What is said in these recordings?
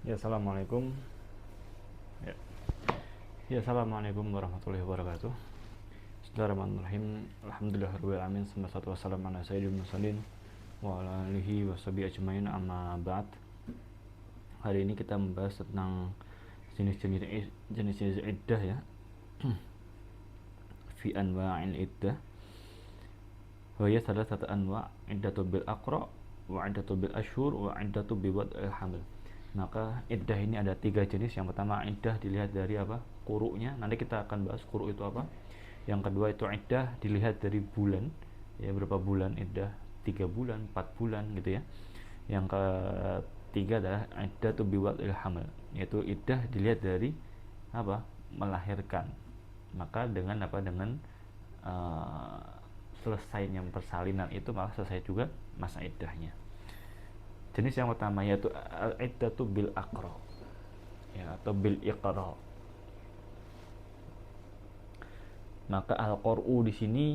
Ya, assalamualaikum. Ya, assalamualaikum warahmatullahi wabarakatuh. Bismillahirrahmanirrahim. Alhamdulillahirabbil alamin. Wassalatu wassalamu ala sayyidil mursalin wa ala alihi washabihi ajmain, amma ba'd. Hari ini kita membahas tentang jenis-jenis iddah ya. Fi anwa'il iddah. Wa hiya thalathatu anwa', iddatu bil aqra, wa iddatu bil ashhur, wa iddatu bi wad'il hamil. Maka iddah ini ada 3 jenis. Yang pertama, iddah dilihat dari apa? Quruknya. Nanti kita akan bahas quruk itu apa. Yang kedua itu iddah dilihat dari bulan. Ya, berapa bulan iddah? 3 bulan, 4 bulan gitu ya. Yang ketiga adalah iddatu bi wad'il hamil, yaitu iddah dilihat dari apa? Melahirkan. Maka dengan apa? Dengan selesainya persalinan itu malah selesai juga masa iddahnya. Jenis yang pertama yaitu iddatu bil aqra, ya, atau bil iqra. Maka al-qur'u di sini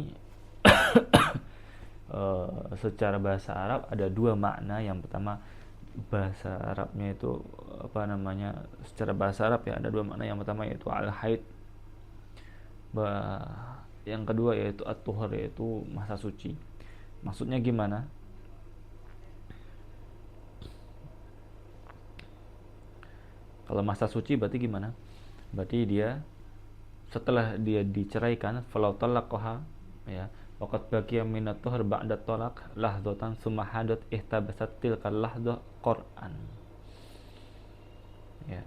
secara bahasa Arab ada 2 makna. Yang pertama, bahasa Arabnya itu apa namanya? Secara bahasa Arab ya ada 2 makna. Yang pertama yaitu al-haid. Yang kedua yaitu at-tuhur, yaitu masa suci. Maksudnya gimana? Kalau masa suci berarti gimana? Berarti dia setelah dia diceraikan, falau talaqaha, ya, waqad baqiya minat tuhur ba'da talaq lahdatan summa hadat ihtabasat tilkal lahdah Qur'an. Ya.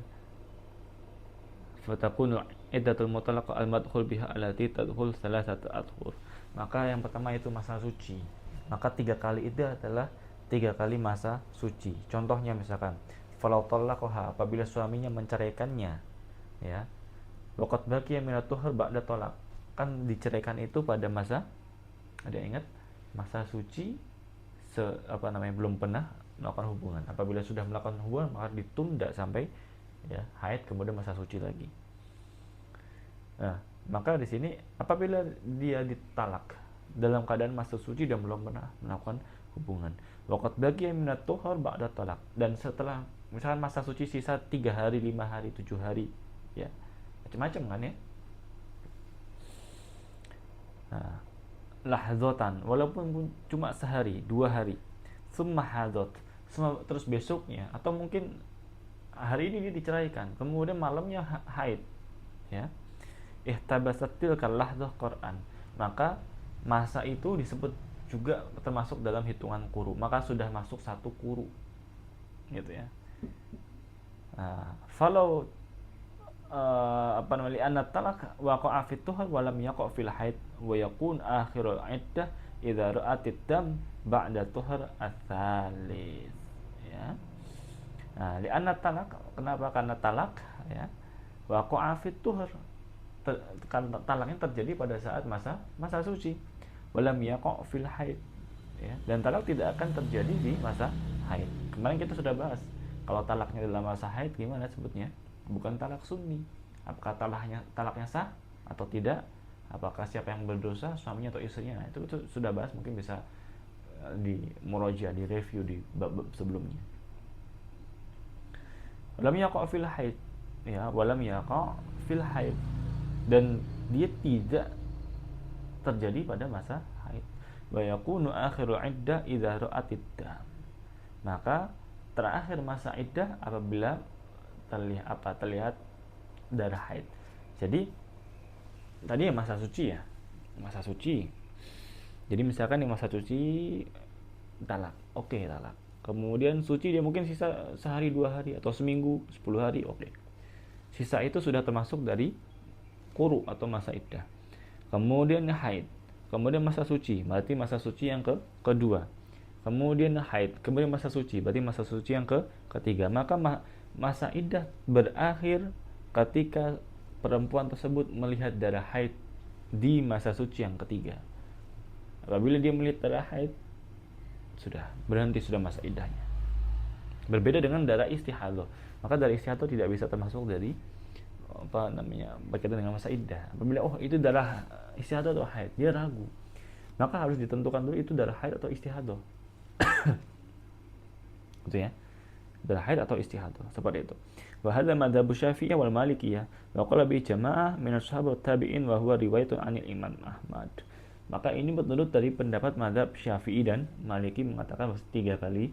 Fatakunu iddatul mutallaqah al-madkhul biha allati tadkhul salasata adhur. Maka yang pertama itu masa suci. Maka 3 kali iddah adalah 3 kali masa suci. Contohnya misalkan falau talaqaha, apabila suaminya menceraikannya, ya. Waqad baqiya minat tuhur ba'da talaq, kan diceraikan itu pada masa, ada ingat, masa suci belum pernah melakukan hubungan. Apabila sudah melakukan hubungan maka ditunda sampai ya haid, kemudian masa suci lagi. Nah, maka di sini apabila dia ditalak dalam keadaan masa suci dan belum pernah melakukan hubungan, waqad baqiya minat tuhur ba'da talaq, dan setelah misalkan masa suci sisa 3 hari, 5 hari, 7 hari, ya macam-macam kan ya. Nah, lahzotan, walaupun cuma sehari, 2 hari, summa hadot, terus besoknya atau mungkin hari ini dia diceraikan, kemudian malamnya haid, ya, ihtabasat tilkal lahdzah Qur'an, maka masa itu disebut juga termasuk dalam hitungan quru, maka sudah masuk 1 quru gitu ya. Nah, falau anna talaq waqa'a fi tuhur wa lam yaqa' fil haid wa yakun akhirul iddah idza ra'atid dam ba'da tuhur ats-tsalits, ya. Nah, li'anna talaq, kenapa? Karena talak, ya, waqa'a fi tuhur, talaknya terjadi pada saat masa suci, wa lam yaqa' fil haid, ya, dan talak tidak akan terjadi di masa haid. Kemarin kita sudah bahas kalau talaknya dalam masa haid gimana sebutnya? Bukan talak sunni. Apakah talaknya sah atau tidak? Apakah siapa yang berdosa, suaminya atau istrinya? Nah, itu sudah bahas, mungkin bisa di murojaah, di review di bab sebelumnya. Walam yaqa' fil haid, ya, walam yaqa' fil haid, dan dia tidak terjadi pada masa haid. Wa yakunu akhiru iddah idza ra'atid dam, maka terakhir masa iddah apabila terlihat darah haid. Jadi tadi ya masa suci, ya, masa suci. Jadi misalkan di masa suci talak, oke, talak. Kemudian suci dia mungkin sisa sehari, 2 hari, atau seminggu, 10 hari, oke. Sisa itu sudah termasuk dari quru atau masa iddah. Kemudian haid, kemudian masa suci, berarti masa suci yang kedua. Kemudian haid, kemudian masa suci, berarti masa suci yang ketiga. Maka masa iddah berakhir ketika perempuan tersebut melihat darah haid di masa suci yang ketiga. Apabila dia melihat darah haid, sudah berhenti, sudah masa iddahnya. Berbeda dengan darah istihadah. Maka darah istihadah tidak bisa termasuk dari berkaitan dengan masa iddah. Apabila itu darah istihadah atau haid, dia ragu, maka harus ditentukan dulu itu darah haid atau istihadah. Gitu ya. adalah haid atau istihadah, seperti itu. Wa hadza madzhabu Syafi'iyah wal Malikiyah wa qala bi jamaah min ashabat tabi'in wa huwa riwayatun 'anil Imam Ahmad. Maka ini menurut dari pendapat mazhab Syafi'i dan Maliki mengatakan 3 kali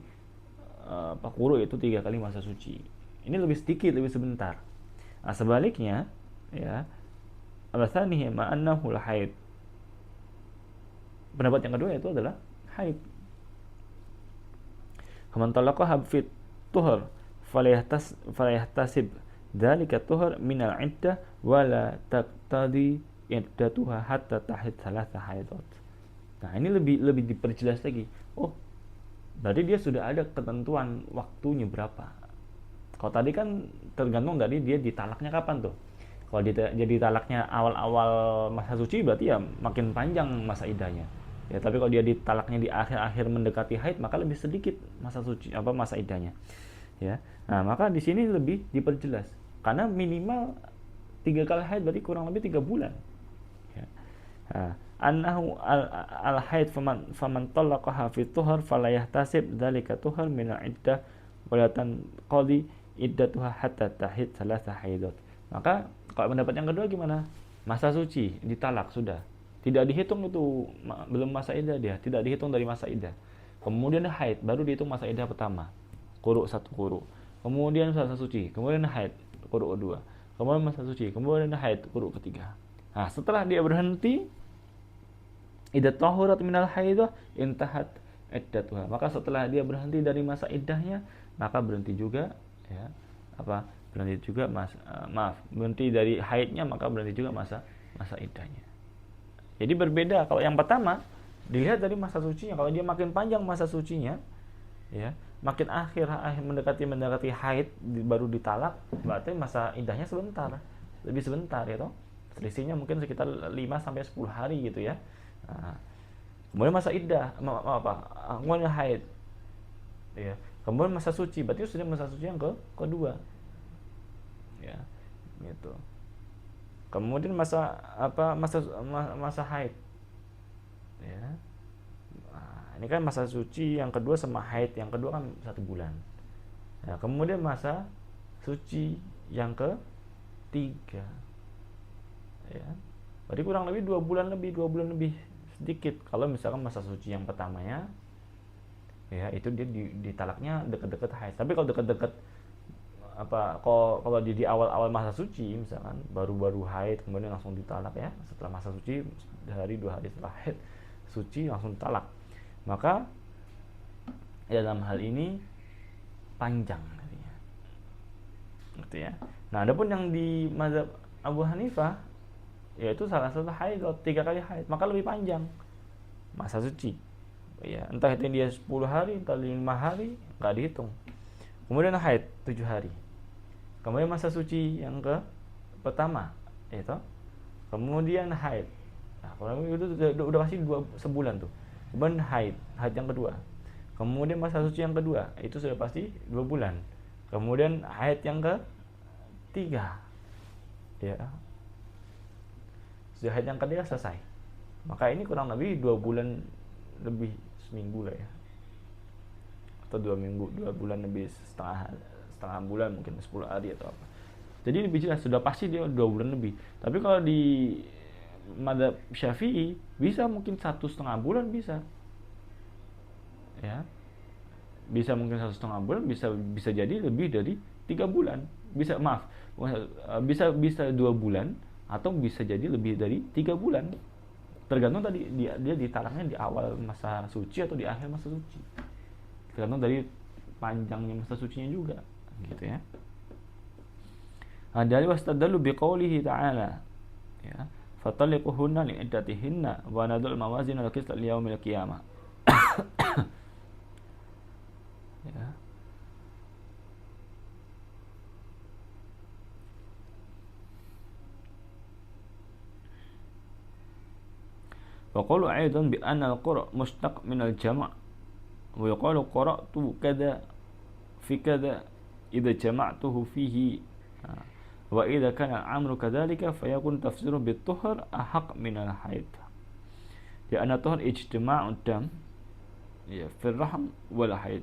quru itu 3 kali masa suci. Ini lebih sedikit, lebih sebentar. Nah, sebaliknya ya, alasannya ma'annahu haid. Pendapat yang kedua itu adalah haid. Faman talaqaha fit tuhur falyahtasib dzalika tuhur minal iddah wala taqtadi iddatuha hatta tahid thalatha haidot. Nah, ini lebih diperjelas lagi. Oh, berarti dia sudah ada ketentuan waktunya berapa. Kalau tadi kan tergantung dari dia ditalaknya kapan tuh. Kalau dia ditalaknya awal-awal masa suci berarti ya makin panjang masa iddahnya. Ya, tapi kalau dia ditalaknya di akhir-akhir mendekati haid maka lebih sedikit masa suci masa iddahnya. Ya. Nah, maka di sini lebih diperjelas karena minimal 3 kali haid berarti kurang lebih 3 bulan. Ya. Nah, annahu al-haid faman talaqaha fi tuhur fala yahtasib dzalika tuhur min al-iddah wa la tanqadi iddatuha hatta tahid thalatha haidot. Maka kalau pendapat yang kedua gimana? Masa suci ditalak sudah. Tidak dihitung itu belum masa iddah dia, tidak dihitung dari masa iddah. Kemudian haid, baru dihitung masa iddah pertama. Quru 1 quru. Kemudian masa suci, kemudian haid, quru 2. Kemudian masa suci, kemudian haid, quru ketiga. Nah, setelah dia berhenti iddah tahurat minal haidah intahat iddatuha. Maka setelah dia berhenti dari masa iddahnya, maka berhenti juga ya, berhenti juga berhenti dari haidnya, maka berhenti juga masa iddahnya. Jadi berbeda. Kalau yang pertama dilihat dari masa sucinya. Kalau dia makin panjang masa sucinya, ya, makin akhir mendekati haid baru ditalak, berarti masa iddahnya lebih sebentar ya toh. Selisihnya mungkin sekitar 5 sampai 10 hari gitu ya. Nah, kemudian masa iddah kemudian haid. Ya. Kemudian masa suci, berarti sudah masa suci yang kedua. Ya, gitu. Kemudian masa haid. Ya. Nah, ini kan masa suci yang kedua sama haid yang kedua kan 1 bulan. Nah, kemudian masa suci yang ketiga. Ya. Berarti kurang lebih 2 bulan lebih sedikit. Kalau misalkan masa suci yang pertamanya ya itu dia ditalaknya deket-deket haid. Tapi kalau deket-deket kalau di awal-awal masa suci misalkan baru haid kemudian langsung ditalak ya, setelah masa suci sehari 2 hari setelah haid suci langsung ditalak, maka ya dalam hal ini panjang artinya. Gitu ya. Nah, adapun yang di mazhab Abu Hanifah yaitu salah satu haid 3 kali haid, maka lebih panjang masa suci. Ya, entah itu dia 10 hari, entah 5 hari, enggak dihitung. Kemudian haid 7 hari. Kemudian masa suci yang pertama itu. Kemudian haid. Nah, kalau itu udah pasti 2 sebulan tuh. Kemudian haid yang kedua. Kemudian masa suci yang kedua, itu sudah pasti 2 bulan. Kemudian haid yang ketiga. Ya. Sudah haid yang ketiga selesai. Maka ini kurang lebih 2 bulan lebih seminggu lah ya. Atau 2 minggu, 2 bulan lebih setengah bulan mungkin 10 hari atau apa. Jadi lebih jelas sudah pasti dia 2 bulan lebih. Tapi kalau di mazhab Syafi'i bisa mungkin 1,5 bulan bisa. Ya. Bisa mungkin 1,5 bulan, bisa jadi lebih dari 3 bulan. Bisa 2 bulan atau bisa jadi lebih dari 3 bulan. Tergantung tadi dia ditalaknya di awal masa suci atau di akhir masa suci. Tergantung dari panjangnya masa sucinya juga, gitu ya. Dari wastadallu biqaulihi ta'ala, ya, fataliquhunna li'iddatihinna wa nadul mawazin al-qist liyaumil qiyamah. Ya. Wa qalu aidan bi anna al-qura' mushtaq min al-jama' wa yuqalu qara'tu kada fi kada idza jama'tuhu fihi wa idza kana al-amru kadzalika fayakun tafsiru bit-tuhur ahaq min al-haid. Ya anna tuhur ijtima'u dam ya fi ar-rahm wal haid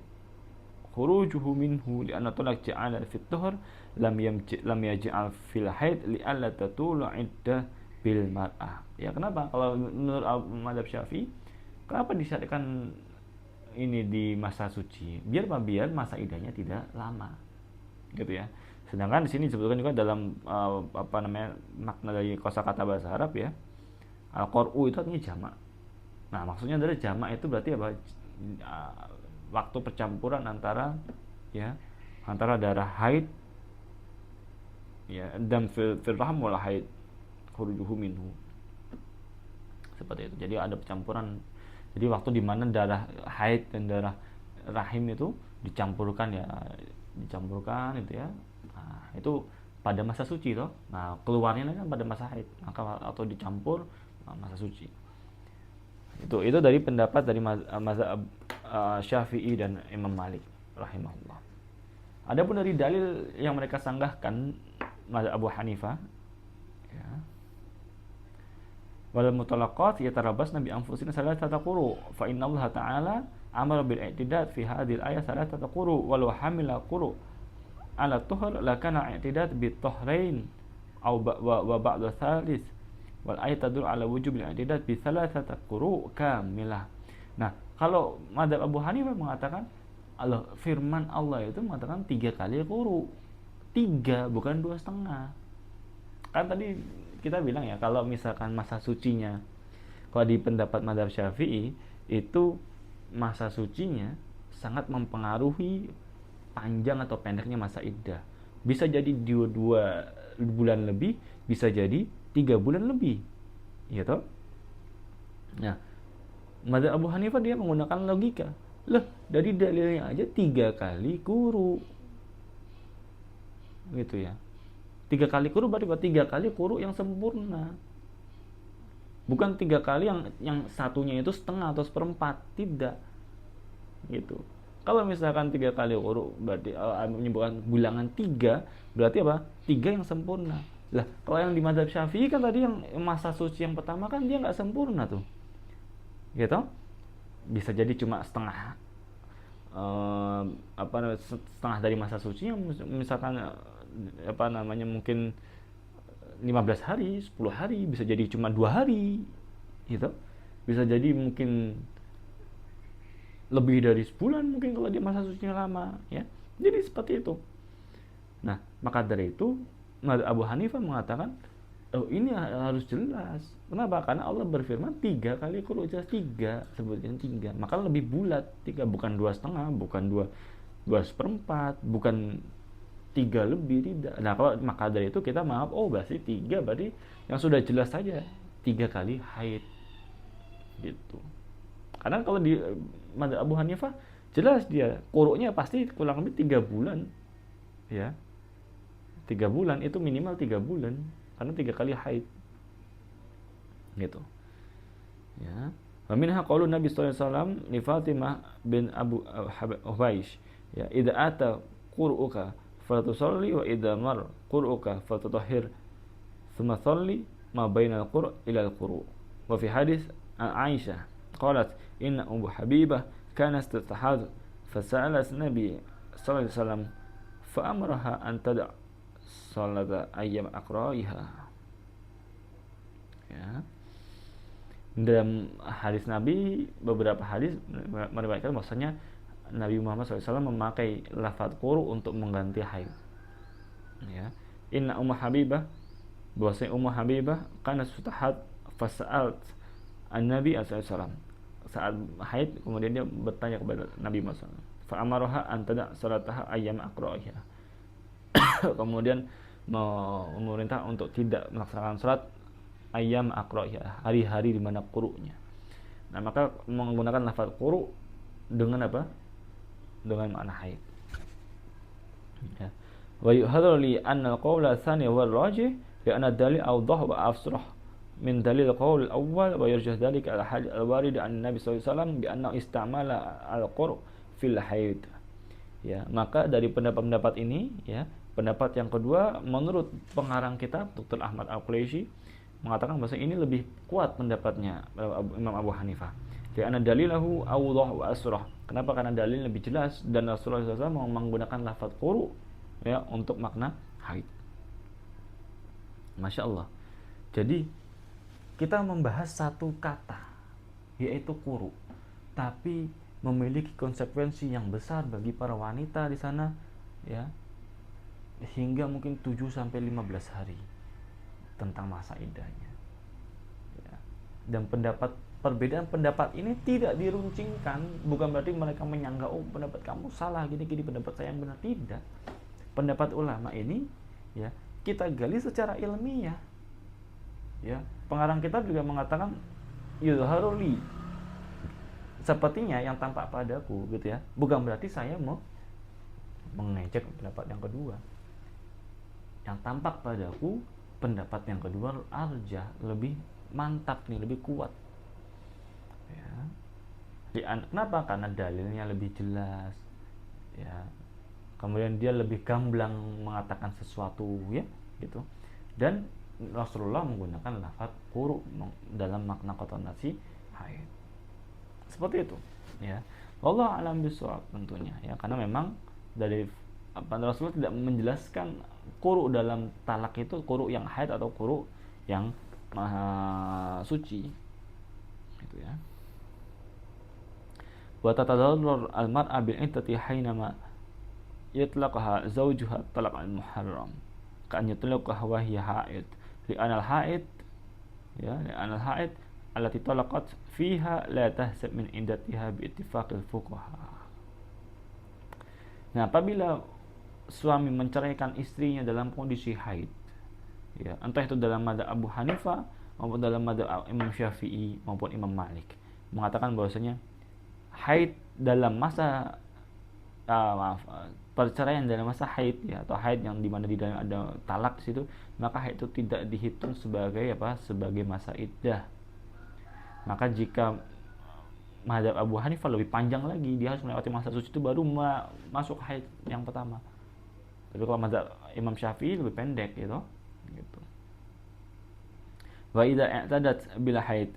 khurujuhu minhu li'anna talaq ja'ala fi tuhur lam yaj'al fil haid li'alla tatulu iddah bil mar'ah. Ya kenapa? Kalau menurut mazhab Syafi'i, kenapa disyariatkan ini di masa suci? Biar masa iddahnya tidak lama. Gitu ya. Sedangkan di sini disebutkan juga dalam makna dari kosakata bahasa Arab ya. Al-qur'u itu artinya jamak. Nah, maksudnya dari jamak itu berarti apa? Waktu percampuran antara darah haid ya dan fil rahim wal haid khurujuhu minhu. Seperti itu. Jadi ada percampuran. Jadi waktu di mana darah haid dan darah rahim itu dicampurkan itu ya. Nah, itu pada masa suci toh. Nah, keluarnya kan pada masa haid, maka atau dicampur masa suci. Itu dari pendapat dari mazhab Syafi'i dan Imam Malik rahimahullah. Adapun dari dalil yang mereka sanggahkan mazhab Abu Hanifah ya. Wal mutalaqat yatarabasna bi anfusina salatata quru fa inna Allah ta'ala amara bil i'tidad fi hadhihi al-ayah salatata quru walau hamila quru ala tuhur lakana i'tidad bi tuhrain aw wa ba'da thalith wal ayat tadul ala wujub al-i'tidad bi salasati quru kamilah. Nah, kalau mazhab Abu Hanifah mengatakan firman Allah itu mengatakan 3 kali quru. 3 bukan 2,5. Kan tadi kita bilang ya, kalau misalkan masa sucinya, kalau di pendapat mazhab Syafi'i itu masa sucinya sangat mempengaruhi panjang atau pendeknya masa iddah. Bisa jadi 2 bulan lebih, bisa jadi 3 bulan lebih. Gitu. Nah, mazhab Abu Hanifah dia menggunakan logika. Dari dalilnya aja 3 kali quru. Gitu ya. 3 kali quru berarti 3 kali quru yang sempurna. Bukan 3 kali yang satunya itu setengah atau seperempat, tidak. Gitu. Kalau misalkan 3 kali quru berarti menyebutkan bilangan 3, berarti apa? 3 yang sempurna. Lah, kalau yang di mazhab Syafi'i kan tadi yang masa suci yang pertama kan dia enggak sempurna tuh. Gitu. Bisa jadi cuma setengah setengah dari masa suci yang misalkan mungkin 15 hari, 10 hari, bisa jadi cuma 2 hari gitu. Bisa jadi mungkin lebih dari sebulan mungkin kalau dia masa sucinya lama ya. Jadi seperti itu. Nah, maka dari itu Abu Hanifah mengatakan ini harus jelas. Kenapa? Karena Allah berfirman 3 kali quru, jelas 3, sebutkan 3. Maka lebih bulat 3, bukan 2,5, bukan 2 seperempat, bukan 3 lebih, tidak. Nah, kalau maka dari itu kita maaf, berarti 3 berarti yang sudah jelas saja 3 kali haid. Gitu. Karena kalau di mazhab Abu Hanifah jelas dia quru'nya pasti kurang lebih 3 bulan. Ya. 3 bulan itu minimal 3 bulan karena 3 kali haid. Gitu. Ya. Wa minha qaulun Nabi sallallahu alaihi wasallam li Fatimah bin Abu Hubaysh, ya, idza ata qur'uka fatusalli wa idza mar qur'uka fatutahhir thumma salli ma bainal qur' ila al-quru'. Wa fi hadis Aisyah qalat inna Ummu Habibah kanat tatahad fasa'alat Nabi sallallahu alaihi wasallam fa amaraha an tada' salata ayyam aqra'iha. Ya. Dalam hadis Nabi, beberapa hadis meriwayatkan bahwasanya Nabi Muhammad SAW memakai lafaz quru untuk mengganti haid. Ya. Inna Ummu Habibah, bahwasanya Ummu Habibah kana sutahat fasa'alt an-Nabi SAW. Saat haid kemudian dia bertanya kepada Nabi Muhammad SAW. Fa amaraha an tada' salataha ayyam aqra'iha. Kemudian memerintah untuk tidak melaksanakan salat ayam aqra'iha, hari-hari di mana quru'nya. Nah, maka menggunakan lafaz quru' dengan apa? Dengan makna haid. Ya. Wa yuhadharu li anna al-qawla tsani huwa ar-rajih li anna ad-dalil awdah wa afsarah min dalil al-qawl al-awwal wa yarjah dhalika al-hadith al-warid an Nabi sallallahu alaihi wasallam bi anna istamala al-quru' fil haid. Ya, maka dari pendapat-pendapat ini, ya, pendapat yang kedua menurut pengarang kitab Dr. Ahmad Al-Quraishi mengatakan bahwa ini lebih kuat pendapatnya Imam Abu Hanifah. Karena dalilahu awdah wa asrah. Kenapa? Karena dalil lebih jelas dan Rasulullah SAW menggunakan lafaz quru ya untuk makna haid. Masya Allah. Jadi kita membahas satu kata yaitu quru, tapi memiliki konsekuensi yang besar bagi para wanita di sana ya, hingga mungkin 7 sampai 15 hari tentang masa iddahnya. Ya. Dan perbedaan pendapat ini tidak diruncingkan, bukan berarti mereka menyanggah oh pendapat kamu salah gini-gini, pendapat saya yang benar, tidak. Pendapat ulama ini ya kita gali secara ilmiah. Ya, pengarang kitab juga mengatakan yuzharuli, sepertinya yang tampak padaku gitu ya. Bukan berarti saya mau mengejek pendapat yang kedua. Yang tampak padaku pendapat yang kedua arjah, lebih mantap nih, lebih kuat. Ya. Kenapa? Karena dalilnya lebih jelas. Ya. Kemudian dia lebih gamblang mengatakan sesuatu ya, gitu. Dan Rasulullah menggunakan lafaz quru dalam makna konotasi haid. Seperti itu, ya. Wallahu a'lam bishawab tentunya ya, karena memang dari Rasulullah tidak menjelaskan quru dalam talak itu quru yang haid atau quru yang suci. Gitu ya. Wa tatadallur al-mar'a bil iddati hainama yatlaqaha zawjuha talaq al-muharram kan yatlaqaha wa hiya haid li'anal haid ya li'anal haid allati talaqat fiha la tahsab min iddatiha bi ittifaqil fuqaha. Nah, apabila suami menceraikan istrinya dalam kondisi haid ya, entah itu dalam madzhab Abu Hanifah maupun dalam madzhab Imam Syafi'i maupun Imam Malik, mengatakan bahwasanya haid dalam masa perceraian dalam masa haid ya, atau haid yang dimana di dalam ada talak di situ, maka haid itu tidak dihitung sebagai sebagai masa iddah. Maka jika mazhab Abu Hanifah lebih panjang lagi, dia harus melewati masa suci itu baru masuk haid yang pertama. Tapi kalau mazhab Imam Syafi'i lebih pendek gitu. Wa idza i'tadat bil haid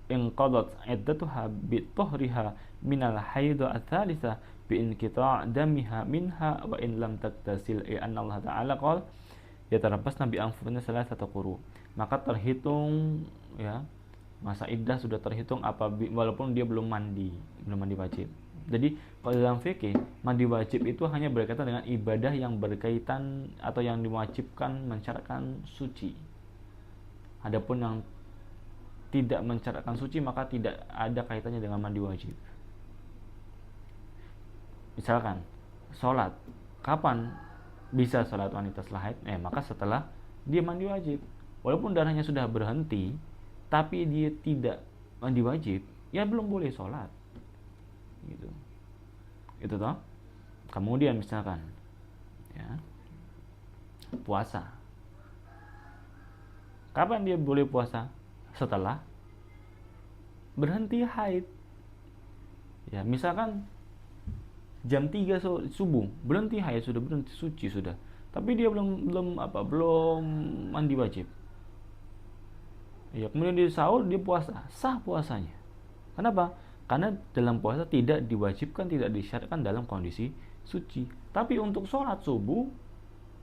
inqadat iddatuha bi tuhriha minal haid ats-tsalitsah bi inqita' damiha minha wa in lam tattasil anna Allah Ta'ala qala yatarabbasna bi anfusina salasata quru. Maka terhitung ya, masa iddah sudah terhitung walaupun dia belum mandi wajib. Jadi kalau dalam fikih mandi wajib itu hanya berkaitan dengan ibadah yang berkaitan atau yang diwajibkan mensyaratkan suci. Adapun yang tidak mensyaratkan suci maka tidak ada kaitannya dengan mandi wajib. Misalkan sholat, kapan bisa sholat wanita setelah haid? Maka setelah dia mandi wajib. Walaupun darahnya sudah berhenti, tapi dia tidak mandi wajib, ya belum boleh sholat. Gitu. Itu toh. Kemudian misalkan, ya, puasa. Kapan dia boleh puasa? Setelah berhenti haid. Ya, misalkan jam 3 subuh berhenti haid, sudah berhenti suci sudah, tapi dia belum mandi wajib. Ya, kemudian dia sahur, dia puasa, sah puasanya. Kenapa? Karena dalam puasa tidak diwajibkan, tidak disyaratkan dalam kondisi suci. Tapi untuk sholat subuh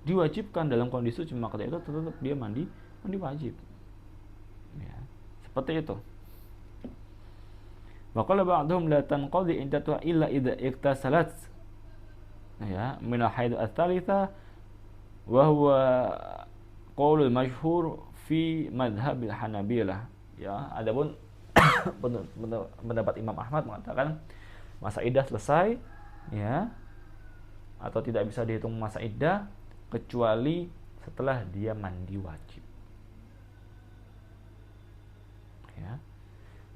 diwajibkan dalam kondisi suci, maka itu tetap dia mandi wajib. Ya, seperti itu. Wa qala ba'dhum la tanqadi iddatuha illa idza iktasalat ya min al-haid ats-tsalitsah wa huwa qaulul masyhur fi madhhabil Hanabilah. Ya, adapun pendapat Imam Ahmad mengatakan masa iddah selesai ya, atau tidak bisa dihitung masa iddah kecuali setelah dia mandi wajib. Ya.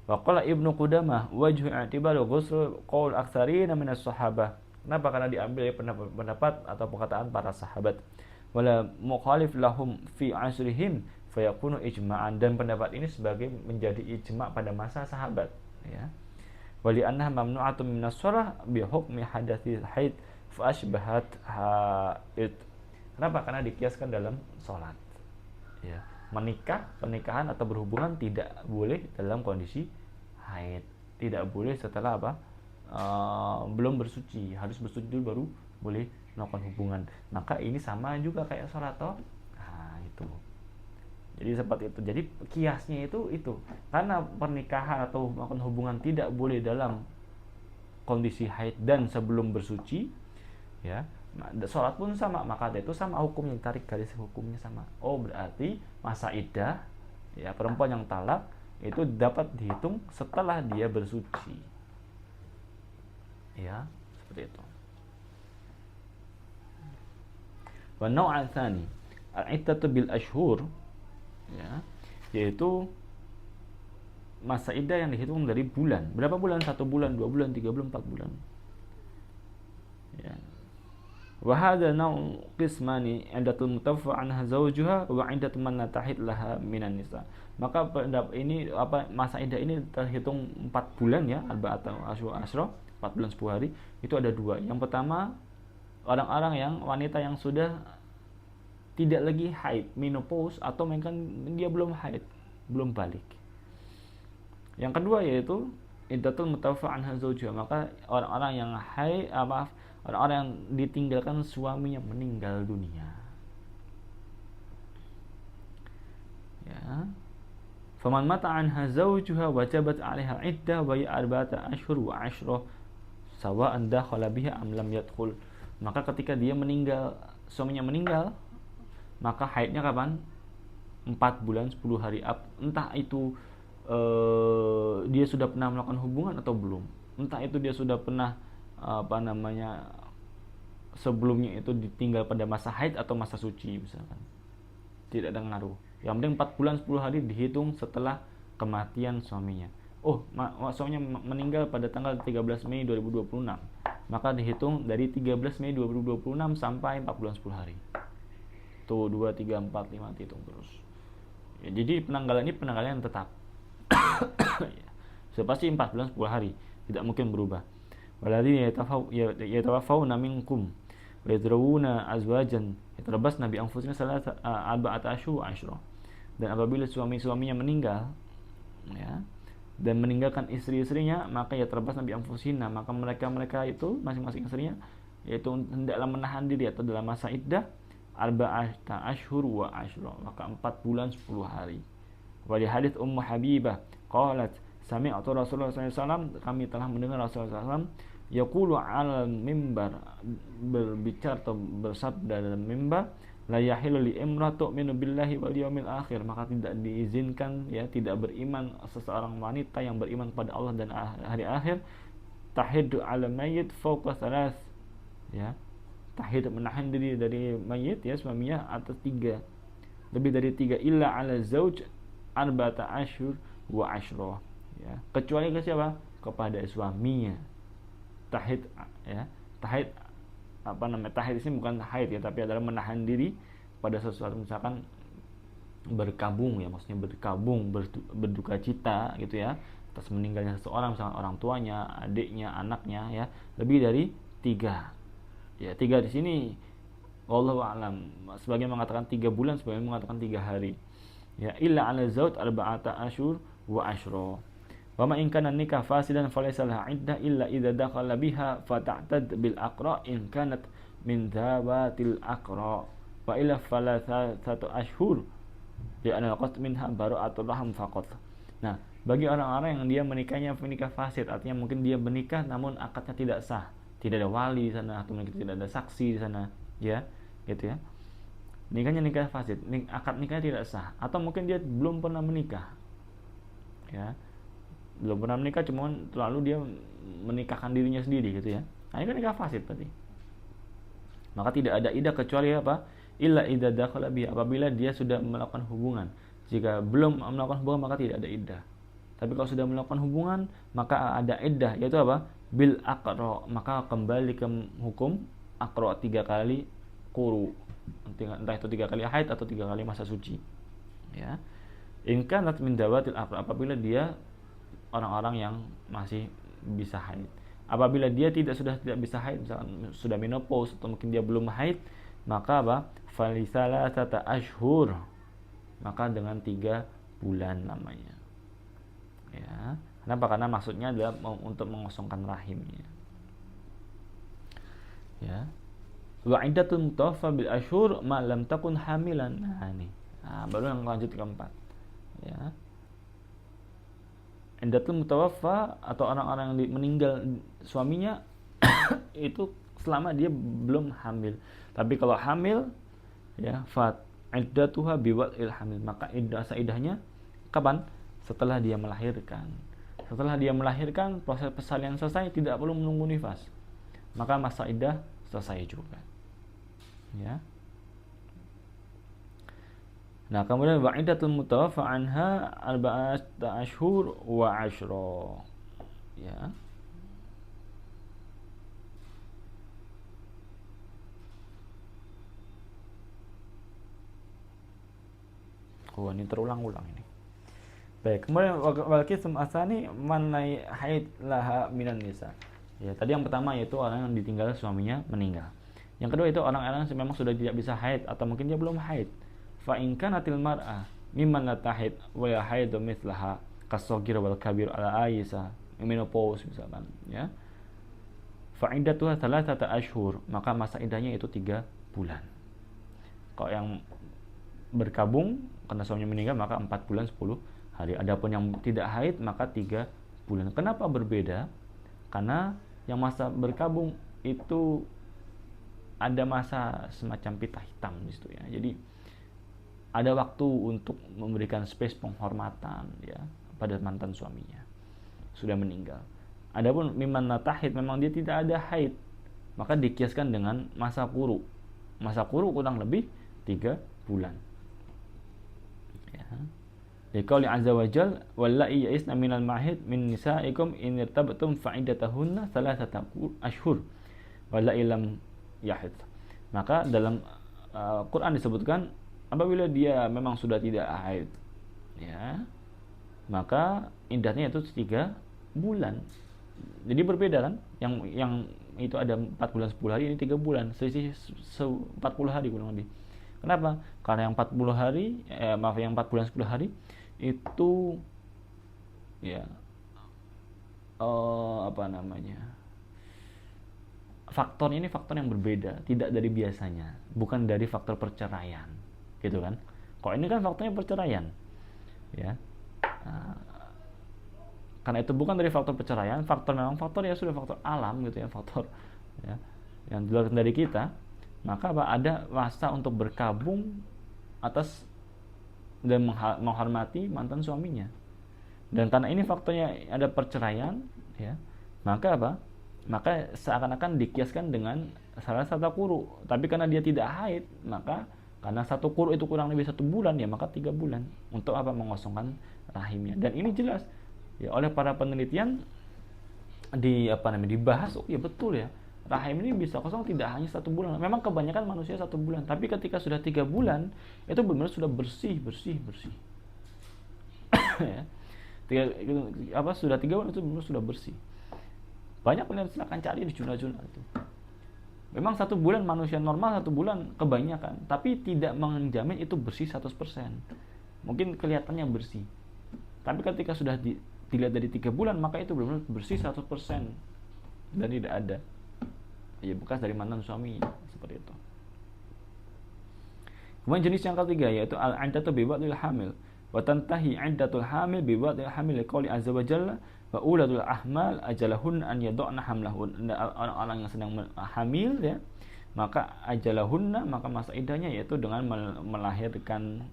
Wa qala Ibnu Qudamah wajhu i'tibar ghusl qaul aktsarin min as-sahabah. Kenapa? Karena diambil pendapat atau perkataan para sahabat. Wala mukhalif lahum fi asrihim fayakunu ijma'an, dan pendapat ini sebagai menjadi ijma' pada masa sahabat ya. Wali annaha mamnu'atun min as-shalah bi hukmi hadatsil haid fa asbahat haid. Kenapa? Karena dikiaskan dalam salat. Ya. Pernikahan atau berhubungan tidak boleh dalam kondisi haid. tidak boleh setelah apa? Belum bersuci, harus bersuci dulu baru boleh melakukan hubungan. Maka ini sama juga kayak sholat toh. Nah, itu. Jadi seperti itu. Jadi kiasnya itu karena pernikahan atau melakukan hubungan tidak boleh dalam kondisi haid dan sebelum bersuci, ya. Sholat pun sama, maka itu sama hukumnya, tarik garis hukumnya sama. Oh, berarti masa iddah, ya, perempuan yang talak itu dapat dihitung setelah dia bersuci, ya, seperti itu. Wa naw'an tsani al-iddatu bil ashhur, ya, yaitu masa iddah yang dihitung dari bulan. Berapa bulan? 1 bulan, 2 bulan, 3 bulan, 4 bulan. Ya. Wa hadza naw' qismani 'indatul mutawaffa 'anha zawjuha wa 'indatu man tahid laha minan nisa. Maka ini masa iddah ini terhitung 4 bulan, ya, arba'atu asyhur, 4 bulan 10 hari. Itu ada 2. Yang pertama, orang-orang yang wanita yang sudah tidak lagi haid, menopause, atau mungkin dia belum haid, belum balik. Yang kedua yaitu iddatul mutawaffa 'anha zawjuha, maka orang-orang yang haid, orang-orang yang ditinggalkan suaminya meninggal dunia. Ya. Faman mata 'anha zawjuha wajabat 'alaiha iddah wa hiya arba'ata ashhur wa 'ashra sawa'an dakhala biha am lam yadkhul. Maka ketika dia meninggal, suaminya meninggal, maka haidnya kapan? 4 bulan 10 hari. Entah itu dia sudah pernah melakukan hubungan atau belum. Entah itu dia sudah pernah sebelumnya itu ditinggal pada masa haid atau masa suci misalkan. Tidak ada ngaruh. Yang penting 4 bulan 10 hari dihitung setelah kematian suaminya. Oh, suaminya meninggal pada tanggal 13 Mei 2026. Maka dihitung dari 13 Mei 2026 sampai 4 bulan 10 hari. Tuh 2, 3, 4, 5 dihitung terus. Ya, jadi penanggalan ini penanggalan yang tetap. So, pasti 4 bulan 10 hari, tidak mungkin berubah. Waladzina yatawaffawna minkum wa yadrawuna azwajan yatarabbasna bi anfusina arba'ata asyhur wa 'ashra. Dan apabila suami-suaminya meninggal, ya, dan meninggalkan istri-istrinya, maka yatarabbasna bi anfusina, maka mereka itu masing-masing istrinya yaitu hendaklah menahan diri atau dalam masa iddah arba'ata asyhur wa 'ashra, maka 4 bulan 10 hari. Wa li hadits Ummu Habibah qalat sami'tu Rasulullah SAW, kami telah mendengar Rasulullah SAW yaqulu 'alal mimbar, berbicara atau bersabda dalam mimbar, la yahilu li imratu tu'minu billahi wal yawmil akhir, maka tidak diizinkan, ya, tidak beriman seseorang wanita yang beriman pada Allah dan hari akhir, tahiddu 'ala mayyit fawqa thalath, ya, tahid menahan diri dari mayit, ya, suaminya atas 3, lebih dari 3, illa 'ala zauj arba'ata asyhur wa 'ashra, ya, kecuali ke siapa? Kepada suaminya. Tahid, ya, tahid tahid ini bukan haid, ya, tapi adalah menahan diri pada sesuatu, misalkan berkabung, ya, maksudnya berkabung, berduka cita gitu, ya, atas meninggalnya seseorang, misalkan orang tuanya, adiknya, anaknya, ya, lebih dari 3. Ya, 3 di sini wallahu a'lam, sebagian mengatakan 3 bulan, sebagian mengatakan 3 hari. Ya, illa 'ala zawj arba'ata asyhur wa 'ashra. Wa ma in kana nikah fasidan falaysa laha iddah illa idza dakhala biha fata'tad bil aqra in kanat min dhawatil aqra wa illa thalathatu ashhur ya ana qast minha bara'atul rahim faqat. Nah, bagi orang-orang yang dia menikahnya menikah fasid, artinya mungkin dia menikah namun akadnya tidak sah, tidak ada wali di sana, atau mungkin tidak ada saksi di sana, ya, gitu, ya. Nikahnya nikah fasid, akad nikahnya tidak sah, atau mungkin dia belum pernah menikah, ya, belum pernah menikah, cuma lalu dia menikahkan dirinya sendiri gitu, ya. Nah, ini kan nikah fasid berarti. Maka tidak ada iddah kecuali apa? Illa idza dakhala biha, apabila dia sudah melakukan hubungan. Jika belum melakukan hubungan maka tidak ada iddah. Tapi kalau sudah melakukan hubungan maka ada iddah, yaitu apa? Bil aqra, maka kembali ke hukum aqra 3 kali quru. Entah itu 3 kali haid atau 3 kali masa suci. Ya. In kanat min dawatil aqra, apabila dia orang-orang yang masih bisa haid. Apabila dia sudah tidak bisa haid, misalkan sudah menopause atau mungkin dia belum haid, maka apa? Falisalasata ashhur, maka dengan 3 bulan namanya. Ya, Kenapa? Karena maksudnya adalah untuk mengosongkan rahimnya. Ya. Wa iddatul mutawaffa bil ashhur ma lam takun hamilan. Nah, ini. Nah, baru yang lanjut keempat. Ya. Iddatul mutawaffa atau orang-orang yang meninggal suaminya itu selama dia belum hamil. Tapi kalau hamil, ya, fat iddatuha biwad'il hamil, maka idahnya kapan? Setelah dia melahirkan. Setelah dia melahirkan, proses persalinan selesai, tidak perlu menunggu nifas, maka masa iddah selesai juga. Ya. Nah, kemudian wa iddatul mutawaffa anha arba'ata ashhur wa 'ashra. Ya. Oh, ini terulang-ulang ini. Baik, kemudian wal qism asani manai haid laha minan nisa. Ya, tadi yang pertama yaitu orang yang ditinggal suaminya meninggal. Yang kedua itu orang-orang yang memang sudah tidak bisa haid atau mungkin dia belum haid. Fa in kanatil mar'ah mimman la tahid wa ya haidu mithlaha kasogir wal kabir ala Aisyah menopause misalkan, ya. Fa iddatuha thalathata ashhur, maka masa iddahnya itu 3 bulan. Kalau yang berkabung karena suaminya meninggal maka 4 bulan 10 hari. Adapun yang tidak haid maka 3 bulan. Kenapa berbeda? Karena yang masa berkabung itu ada masa semacam pita hitam di situ, ya. Jadi ada waktu untuk memberikan space penghormatan, ya, pada mantan suaminya sudah meninggal. Adapun mimman natahid, memang dia tidak ada haid, maka dikiaskan dengan masa quru. Masa quru kurang lebih 3 bulan. Ya. Liqauli azza wa jal wallahi ya'isna minal mahid min nisaikum in irtabtum fa'idatahunna thalathata ashhur wallahi lam yahid. Maka dalam Quran disebutkan apabila dia memang sudah tidak haid, ya, maka iddahnya itu 3 bulan. Jadi berbeda kan? Yang itu ada 4 bulan 10 hari, ini 3 bulan, selisih 40 hari kurang lebih. Kenapa? Karena yang 40 hari, yang 4 bulan 10 hari itu, ya, faktor ini faktor yang berbeda, tidak dari biasanya, bukan dari faktor perceraian, gitu kan? Kok ini kan faktornya perceraian, ya. Karena itu bukan dari faktor perceraian, memang faktor ya sudah faktor alam gitu ya, faktor, ya, yang di luar dari kita, maka ada masa untuk berkabung atas dan menghormati mantan suaminya. Dan karena ini faktornya ada perceraian, ya, maka maka seakan-akan dikiaskan dengan salah satu quru. Tapi karena dia tidak haid, maka karena satu quru itu kurang lebih 1 bulan, ya, maka 3 bulan untuk mengosongkan rahimnya. Dan ini jelas, ya, oleh para penelitian dibahas. Oh ya, betul, ya, rahim ini bisa kosong tidak hanya 1 bulan. Memang kebanyakan manusia 1 bulan, tapi ketika sudah 3 bulan itu benar-benar sudah bersih. Ya, sudah 3 bulan itu benar sudah bersih. Banyak penelitian, silakan cari di jurnal-jurnal itu. Memang 1 bulan manusia normal 1 bulan kebanyakan, tapi tidak menjamin itu bersih 100%. Mungkin kelihatannya bersih, tapi ketika sudah dilihat dari 3 bulan, maka itu benar-benar bersih 100% dan tidak ada, ya, bekas dari mantan suami, seperti itu. Kemudian jenis yang ketiga yaitu al-iddatu bi wad'il hamil wa tantahi iddatul hamil bi wad'il hamil liqauli azza wa jalla wa ulatul ahmal ajalahun an yad'na hamlahun. Orang-orang yang sedang hamil, ya, maka ajalahunna, maka masa iddahnya yaitu dengan melahirkan,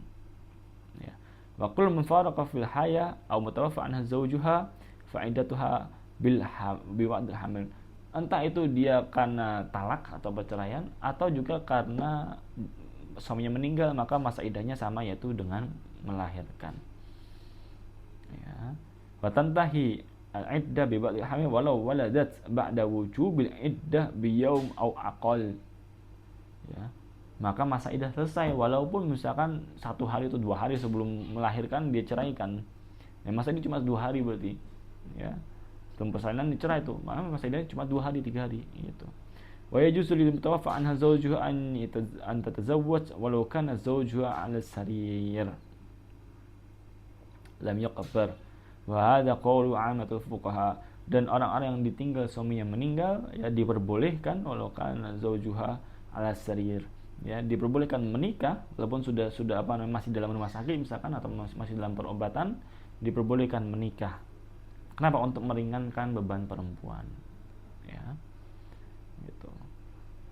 ya. Wa kullu mufaraqa fil haya aw mutawaffa anha zawjuha fa iddatuha bi wad'il hamil. Entah itu dia karena talak atau perceraian atau juga karena suaminya meninggal, maka masa iddahnya sama, yaitu dengan melahirkan, ya. Wa tantahi al-iddah bi ba'dil hamil walau waladat ba'da wujubil iddah bi yaum au aqal, ya. Maka masa iddah selesai walaupun misalkan 1 hari atau 2 hari sebelum melahirkan dia ceraikan. Ya, masa ini cuma 2 hari berarti, ya. Sebelum persalinan dicerai itu, maka masa iddahnya cuma 2 hari 3 hari gitu. Wa yajuzu lil mutawaffa anha zawjuha an tatazawwaj walau kana zawjuha 'ala sarir lam yuqbar. Wa hadza qaulu 'amatul fuqaha, dan orang-orang yang ditinggal suaminya meninggal ya diperbolehkan walau kana zaujuha ala sarir, ya diperbolehkan menikah walaupun sudah apa namanya masih dalam rumah sakit misalkan atau masih dalam perobatan, diperbolehkan menikah. Kenapa? Untuk meringankan beban perempuan, ya gitu.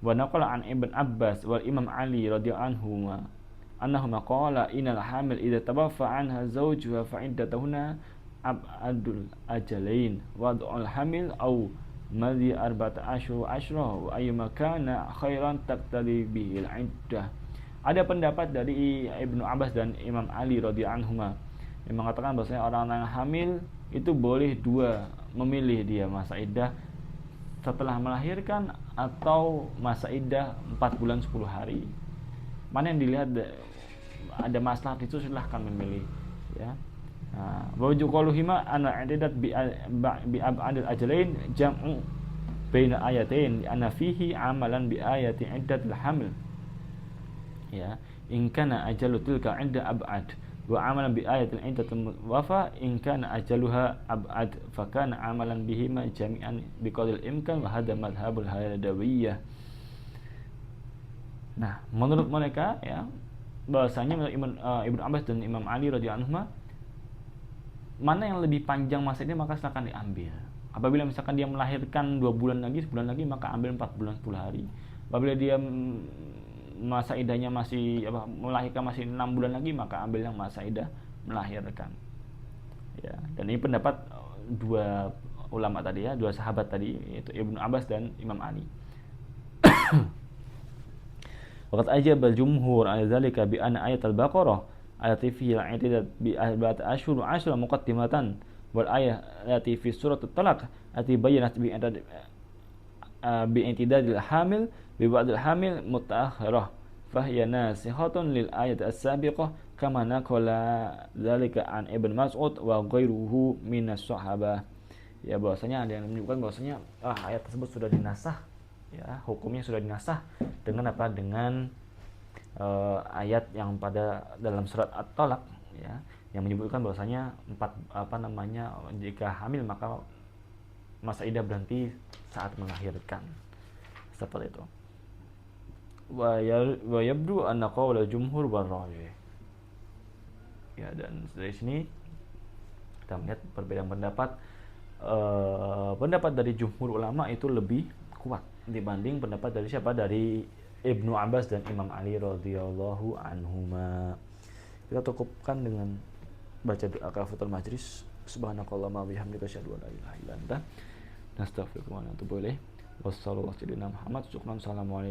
Wa naqala an Ibn Abbas wal Imam Ali radhiyallahu anhuma annahuma qala innal hamil idza tawaffa anha zawjuha fa iddatuhuna ab'adul ajalain wad'ul hamil au madhi arba'ata asyhur asyrah wa ayyuma kana khairan taqtadi bihil iddah. Ada pendapat dari Ibnu Abbas dan Imam Ali radhiyallahu anhuma yang mengatakan bahwasanya orang-orang yang hamil itu boleh dua, memilih dia masa iddah setelah melahirkan atau masa iddah 4 bulan 10 hari. Mana yang dilihat ada maslahat itu silahkan memilih, ya. Wa qauluhima ana i'tidat bi ab'adil ajalain jam'u baina ayatain ana fihi amalan bi ayati iddatil hamil, ya in kana ajalu tilka idda ab'ad wa amalan bi ayatil iddatil wafa in kana ajaluha ab'ad fa kana amalan bihima jami'an biqadril imkan wa hadha madhhabul hadawiyah. Nah, menurut mereka ya bahasanya menurut Ibnu Abbas dan Imam Ali radhiyallahu anhuma, mana yang lebih panjang masa ini maka silakan diambil. Apabila misalkan dia melahirkan 2 bulan lagi, sebulan lagi, maka ambil 4 bulan 10 hari. Apabila dia masa iddahnya masih melahirkan masih 6 bulan lagi, maka ambil yang masa iddah melahirkan. Ya, dan ini pendapat dua ulama tadi ya, dua sahabat tadi, yaitu Ibnu Abbas dan Imam Ali. Waqad ajaba al-jumhur 'ala dzalika bi anna ayat al-Baqarah ayati fihi al-i'tidad bi arba'ati ashhur wa 'ashra muqaddimatan wal ayat allati fi surat at-talaq allati bayyanat bi i'tidadil hamil bi ba'dil hamil mutaakhirah fa hiya nasikhatun lil ayat as-sabiqah kama naqala dzalika an Ibnu Mas'ud wa ghairuhu minas sahabah. Ya bahwasanya ada yang menunjukkan bahwasanya ayat tersebut sudah dinasah, ya hukumnya sudah dinasah dengan apa, dengan ayat yang pada dalam surat At-Talaq, ya yang menyebutkan bahwasanya jika hamil maka masa iddah berhenti saat melahirkan, seperti itu. Wa yabdu anna qaula jumhur warrajih. Ya, dan dari sini kita melihat perbedaan pendapat. Pendapat dari jumhur ulama itu lebih kuat dibanding pendapat dari siapa? Dari Ibnu Abbas dan Imam Ali radhiyallahu anhuma. Kita cukupkan dengan baca doa kafatul majlis. Subhanakallahumma wa bihamdika asyhadu an la ilaha illa anta nastaghfiruka wa natubu ilaik. Wassallallahu ala Muhammad. Assalamualaikum.